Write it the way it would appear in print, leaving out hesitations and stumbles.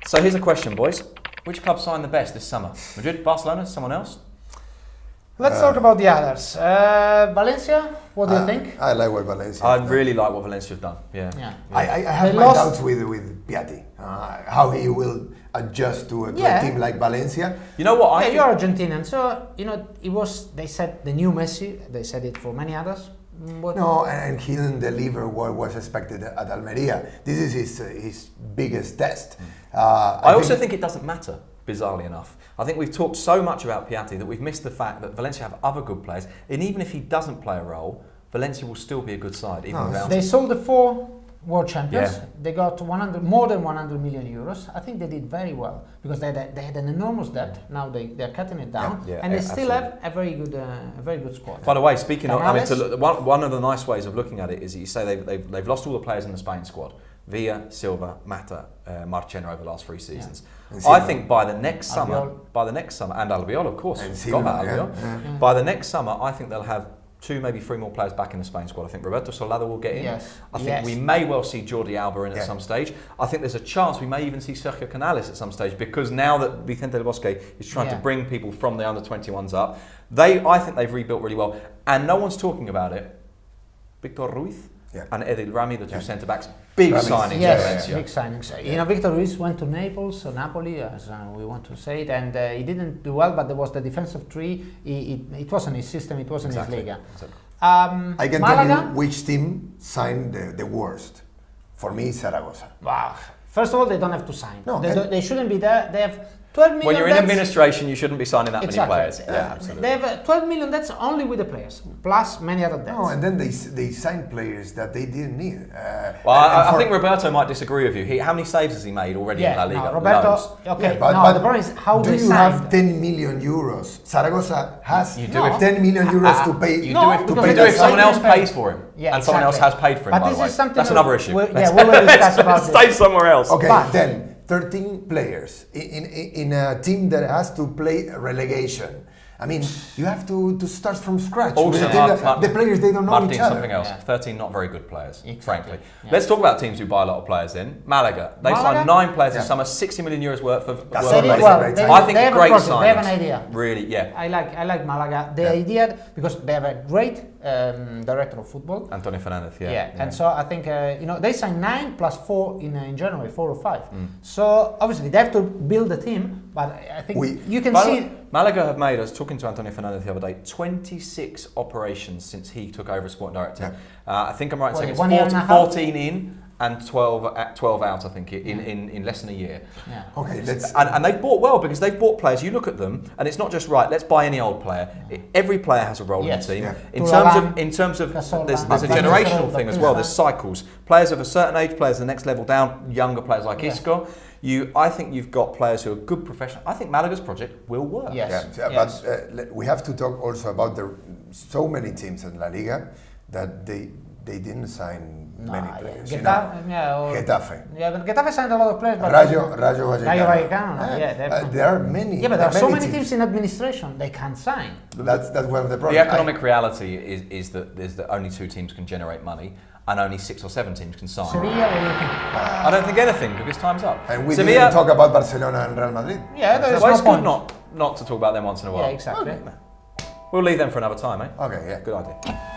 So here's a question, boys. Which club signed the best this summer? Madrid, Barcelona, someone else? Let's talk about the others. Valencia, what do you think? I like what Valencia. I really like what Valencia have done. Yeah. I have my doubts with Piatti. How he will adjust to a team like Valencia. You know what? You're Argentinian, so it was. They said the new Messi. They said it for many others. No, and he didn't deliver what was expected at Almeria. This is his biggest test. I also think it doesn't matter, bizarrely enough. I think we've talked so much about Piatti that we've missed the fact that Valencia have other good players, and even if he doesn't play a role, Valencia will still be a good side. Even without they him. sold the 4 world champions. Yeah. They got more than 100 million euros. I think they did very well because they had an enormous debt. Now they're cutting it down, and they still have a very good squad. By the way, speaking of, one of the nice ways of looking at it is that you say they've lost all the players in the Spain squad: Villa, Silva, Mata, Marchena over the last 3 seasons. Yeah. I think by the next summer, and Albiol, of course, by the next summer, I think they'll have 2, maybe 3 more players back in the Spain squad. I think Roberto Solado will get in. Yes. I think we may well see Jordi Alba in at some stage. I think there's a chance we may even see Sergio Canales at some stage, because now that Vicente Del Bosque is trying to bring people from the under-21s up, I think they've rebuilt really well. And no one's talking about it. Victor Ruiz and Edil Rami, the 2 centre-backs, big signings for Valencia. Big signings. You know, Victor Ruiz went to Napoli, as we want to say it, and he didn't do well, but there was the defensive tree. It wasn't his system, it wasn't his Liga. Exactly. I can tell you which team signed the worst. For me, Zaragoza. Wow. First of all, they don't have to sign. No, they shouldn't be there. They have 12 million. When you're in administration, you shouldn't be signing that many players. Absolutely. They have 12 million. That's only with the players, plus many other debts. No, and then they signed players that they didn't need. I think Roberto might disagree with you. How many saves has he made already in La Liga? No, Roberto. Loads. Okay, but the problem is how do you have 10 million euros? Zaragoza has 10 million euros to pay. You do if someone else pays for him, and someone else has paid for him. By the way, that's another issue. We will discuss about this. Stay somewhere else. Okay, then. 13 players in a team that has to play relegation. I mean, you have to start from scratch. Also, the players, they don't know each other. Something else. 13 not very good players, frankly. Let's talk about teams who buy a lot of players in. Malaga. They signed 9 players this summer, 60 million euros worth of I think a great signing. They have an idea. Really, I like Malaga. The idea, because they have a great director of football. Antonio Fernandez, And so I think, they signed 9 plus 4 in January, 4 or 5. So obviously they have to build the team, but I think you can see... Malaga have made, I was talking to Antonio Fernandez the other day, 26 operations since he took over as sporting director. I think I'm right in saying it's 14 in and 12 out, I think, in less than a year. Yeah. Okay, and they've bought well, because they've bought players. You look at them, and it's not just let's buy any old player. Every player has a role in the team. Yeah. In terms of there's a generational thing as well. There's cycles. Players of a certain age, players the next level down, younger players like Isco. I think you've got players who are good professionals. I think Malaga's project will work. Yes. But we have to talk also about so many teams in La Liga that they didn't sign many players. Getafe. But Getafe signed a lot of players. But Rayo Vallecano. There are many. Yeah, but there are so many teams in administration, they can't sign. That's one of the problems. The economic reality is that only 2 teams can generate money, and only 6 or 7 teams can sign. Sevilla, what do you think? I don't think anything, because time's up. And we didn't talk about Barcelona and Real Madrid. Yeah, there's it's good not to talk about them once in a while. Yeah, exactly. Okay. We'll leave them for another time, eh? Okay, yeah. Good idea.